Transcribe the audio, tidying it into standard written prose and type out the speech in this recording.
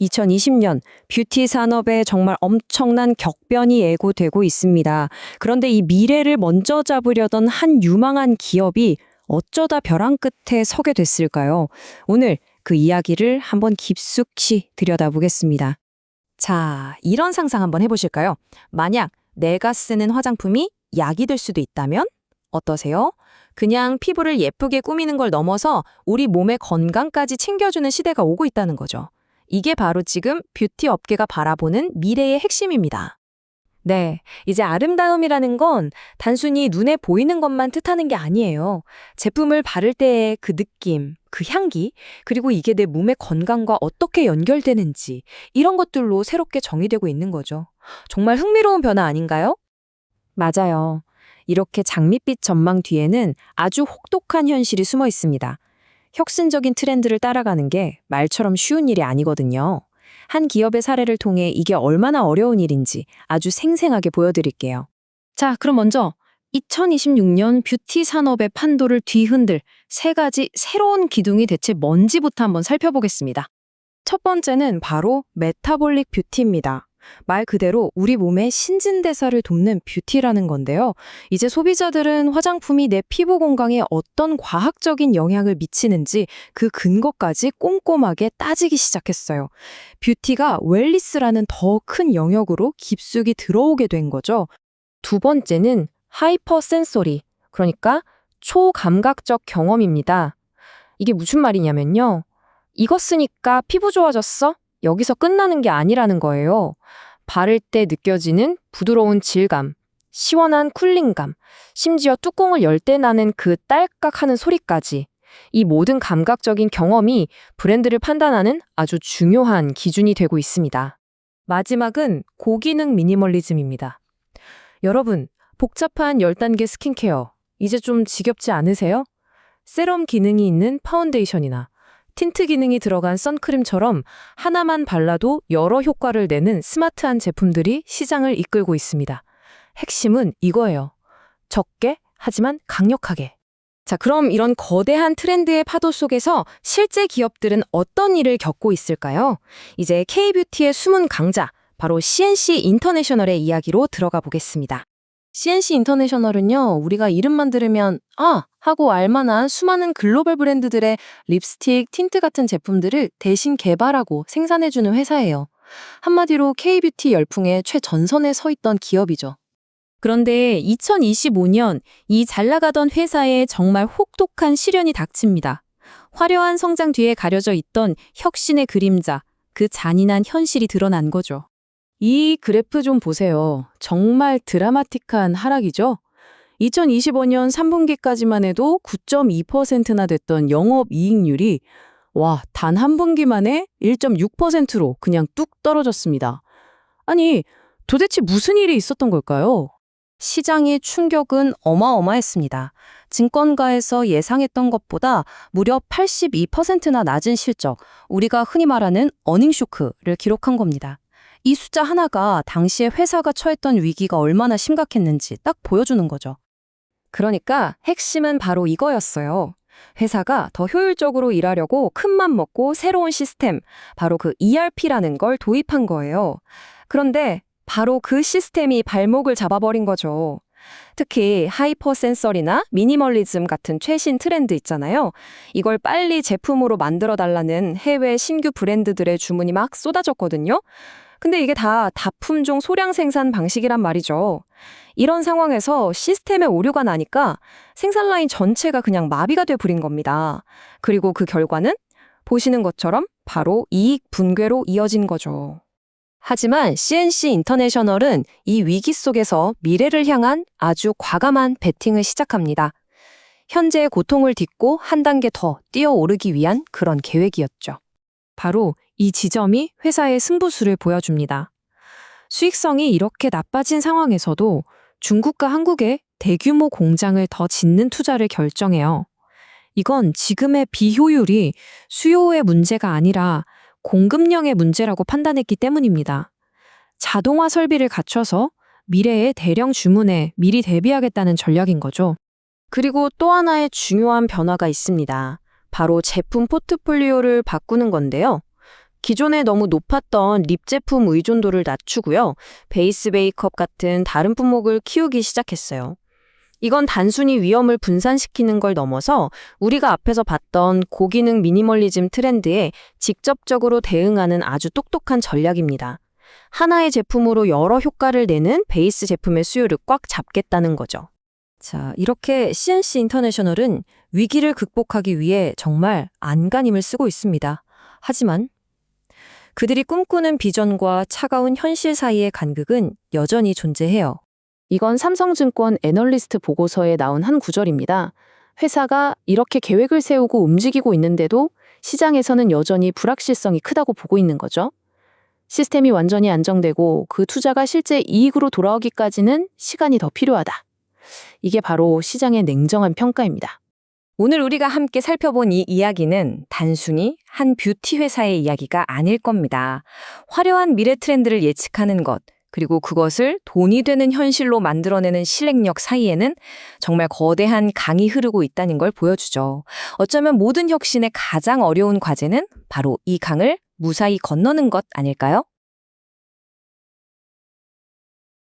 2020년 뷰티 산업에 정말 엄청난 격변이 예고되고 있습니다. 그런데 이 미래를 먼저 잡으려던 한 유망한 기업이 어쩌다 벼랑 끝에 서게 됐을까요? 오늘 그 이야기를 한번 깊숙이 들여다보겠습니다. 자, 이런 상상 한번 해보실까요? 만약 내가 쓰는 화장품이 약이 될 수도 있다면? 어떠세요? 그냥 피부를 예쁘게 꾸미는 걸 넘어서 우리 몸의 건강까지 챙겨주는 시대가 오고 있다는 거죠. 이게 바로 지금 뷰티 업계가 바라보는 미래의 핵심입니다. 네, 이제 아름다움이라는 건 단순히 눈에 보이는 것만 뜻하는 게 아니에요. 제품을 바를 때의 그 느낌, 그 향기, 그리고 이게 내 몸의 건강과 어떻게 연결되는지 이런 것들로 새롭게 정의되고 있는 거죠. 정말 흥미로운 변화 아닌가요? 맞아요. 이렇게 장밋빛 전망 뒤에는 아주 혹독한 현실이 숨어 있습니다. 혁신적인 트렌드를 따라가는 게 말처럼 쉬운 일이 아니거든요. 한 기업의 사례를 통해 이게 얼마나 어려운 일인지 아주 생생하게 보여드릴게요. 자, 그럼 먼저 2026년 뷰티 산업의 판도를 뒤흔들 세 가지 새로운 기둥이 대체 뭔지부터 한번 살펴보겠습니다. 첫 번째는 바로 메타볼릭 뷰티입니다. 말 그대로 우리 몸의 신진대사를 돕는 뷰티라는 건데요. 이제 소비자들은 화장품이 내 피부 건강에 어떤 과학적인 영향을 미치는지 그 근거까지 꼼꼼하게 따지기 시작했어요. 뷰티가 웰니스라는 더 큰 영역으로 깊숙이 들어오게 된 거죠. 두 번째는 하이퍼 센소리, 그러니까 초감각적 경험입니다. 이게 무슨 말이냐면요. 이거 쓰니까 피부 좋아졌어? 여기서 끝나는 게 아니라는 거예요. 바를 때 느껴지는 부드러운 질감, 시원한 쿨링감, 심지어 뚜껑을 열 때 나는 그 딸깍하는 소리까지. 이 모든 감각적인 경험이 브랜드를 판단하는 아주 중요한 기준이 되고 있습니다. 마지막은 고기능 미니멀리즘입니다. 여러분, 복잡한 10단계 스킨케어, 이제 좀 지겹지 않으세요? 세럼 기능이 있는 파운데이션이나 틴트 기능이 들어간 선크림처럼 하나만 발라도 여러 효과를 내는 스마트한 제품들이 시장을 이끌고 있습니다. 핵심은 이거예요. 적게, 하지만 강력하게. 자, 그럼 이런 거대한 트렌드의 파도 속에서 실제 기업들은 어떤 일을 겪고 있을까요? 이제 K-뷰티의 숨은 강자, 바로 CNC 인터내셔널의 이야기로 들어가 보겠습니다. CNC 인터내셔널은요, 우리가 이름만 들으면 하고 알만한 수많은 글로벌 브랜드들의 립스틱, 틴트 같은 제품들을 대신 개발하고 생산해주는 회사예요. 한마디로 K-뷰티 열풍의 최전선에 서 있던 기업이죠. 그런데 2025년 이 잘 나가던 회사에 정말 혹독한 시련이 닥칩니다. 화려한 성장 뒤에 가려져 있던 혁신의 그림자, 그 잔인한 현실이 드러난 거죠. 이 그래프 좀 보세요. 정말 드라마틱한 하락이죠? 2025년 3분기까지만 해도 9.2%나 됐던 영업이익률이 단 한 분기 만에 1.6%로 그냥 뚝 떨어졌습니다. 아니, 도대체 무슨 일이 있었던 걸까요? 시장의 충격은 어마어마했습니다. 증권가에서 예상했던 것보다 무려 82%나 낮은 실적, 우리가 흔히 말하는 어닝쇼크를 기록한 겁니다. 이 숫자 하나가 당시에 회사가 처했던 위기가 얼마나 심각했는지 딱 보여주는 거죠. 그러니까 핵심은 바로 이거였어요. 회사가 더 효율적으로 일하려고 큰맘 먹고 새로운 시스템, 바로 그 ERP라는 걸 도입한 거예요. 그런데 바로 그 시스템이 발목을 잡아버린 거죠. 특히 하이퍼 센서리나 미니멀리즘 같은 최신 트렌드 있잖아요. 이걸 빨리 제품으로 만들어달라는 해외 신규 브랜드들의 주문이 막 쏟아졌거든요. 근데 이게 다 다품종 소량 생산 방식이란 말이죠. 이런 상황에서 시스템에 오류가 나니까 생산 라인 전체가 그냥 마비가 돼 버린 겁니다. 그리고 그 결과는 보시는 것처럼 바로 이익 분괴로 이어진 거죠. 하지만 CNC 인터내셔널은 이 위기 속에서 미래를 향한 아주 과감한 베팅을 시작합니다. 현재의 고통을 딛고 한 단계 더 뛰어오르기 위한 그런 계획이었죠. 바로 이 지점이 회사의 승부수를 보여줍니다. 수익성이 이렇게 나빠진 상황에서도 중국과 한국에 대규모 공장을 더 짓는 투자를 결정해요. 이건 지금의 비효율이 수요의 문제가 아니라 공급량의 문제라고 판단했기 때문입니다. 자동화 설비를 갖춰서 미래의 대량 주문에 미리 대비하겠다는 전략인 거죠. 그리고 또 하나의 중요한 변화가 있습니다. 바로 제품 포트폴리오를 바꾸는 건데요. 기존에 너무 높았던 립 제품 의존도를 낮추고요. 베이스 메이크업 같은 다른 품목을 키우기 시작했어요. 이건 단순히 위험을 분산시키는 걸 넘어서 우리가 앞에서 봤던 고기능 미니멀리즘 트렌드에 직접적으로 대응하는 아주 똑똑한 전략입니다. 하나의 제품으로 여러 효과를 내는 베이스 제품의 수요를 꽉 잡겠다는 거죠. 자, 이렇게 C&C 인터내셔널은 위기를 극복하기 위해 정말 안간힘을 쓰고 있습니다. 하지만 그들이 꿈꾸는 비전과 차가운 현실 사이의 간극은 여전히 존재해요. 이건 삼성증권 애널리스트 보고서에 나온 한 구절입니다. 회사가 이렇게 계획을 세우고 움직이고 있는데도 시장에서는 여전히 불확실성이 크다고 보고 있는 거죠. 시스템이 완전히 안정되고 그 투자가 실제 이익으로 돌아오기까지는 시간이 더 필요하다. 이게 바로 시장의 냉정한 평가입니다. 오늘 우리가 함께 살펴본 이 이야기는 단순히 한 뷰티 회사의 이야기가 아닐 겁니다. 화려한 미래 트렌드를 예측하는 것, 그리고 그것을 돈이 되는 현실로 만들어내는 실행력 사이에는 정말 거대한 강이 흐르고 있다는 걸 보여주죠. 어쩌면 모든 혁신의 가장 어려운 과제는 바로 이 강을 무사히 건너는 것 아닐까요?